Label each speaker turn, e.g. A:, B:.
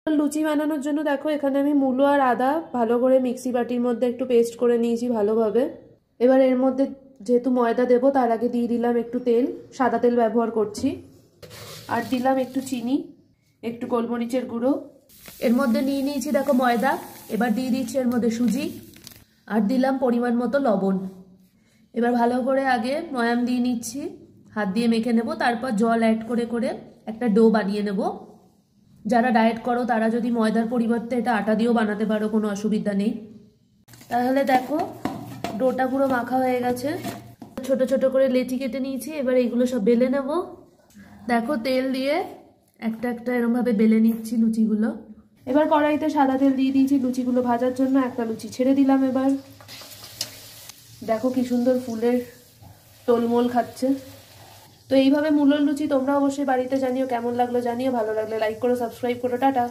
A: লুচি বানানোর জন্য দেখো এখানে আমি মূলো আর আদা ভালো করে মিক্সি বাটির মধ্যে একটু পেস্ট করে নিয়েছি ভালোভাবে। এবার এর মধ্যে যেহেতু ময়দা দেবো তার আগে দিয়ে দিলাম একটু তেল, সাদা তেল ব্যবহার করছি, আর দিলাম একটু চিনি, একটু গোলমরিচের গুঁড়ো। এর মধ্যে নিয়ে নিয়েছি দেখো ময়দা। এবার দিয়ে দিচ্ছি এর মধ্যে সুজি, আর দিলাম পরিমাণ মতো লবণ। এবার ভালো করে আগে ময়াম দিয়ে নিচ্ছি, হাত দিয়ে মেখে নেব, তারপর জল অ্যাড করে করে একটা ডো বানিয়ে নেব। যারা ডায়েট করো তারা যদি ময়দার পরিবর্তে এটা আটা দিয়েও বানাতে পারো, কোনো অসুবিধা নেই। তাহলে দেখো ডোটা পুরো মাখা হয়ে গেছে। ছোট ছোট করে লেচি কেটে নিয়েছি, এবার এইগুলো সব বেলে নেব। দেখো তেল দিয়ে একটা একটা এরমভাবে বেলে নিচ্ছি লুচিগুলো। এবার কড়াইতে সাদা তেল দিয়ে দিয়েছি লুচিগুলো ভাজার জন্য। একটা লুচি ছেড়ে দিলাম। এবার দেখো কি সুন্দর ফুলের টোলমোল খাচ্ছে। তো এইভাবে মূলোর লুচি তোমরা অবশ্যই বাড়িতে জানিও কেমন লাগলো, জানিও। ভালো লাগলে লাইক করো, সাবস্ক্রাইব করো। টাটা।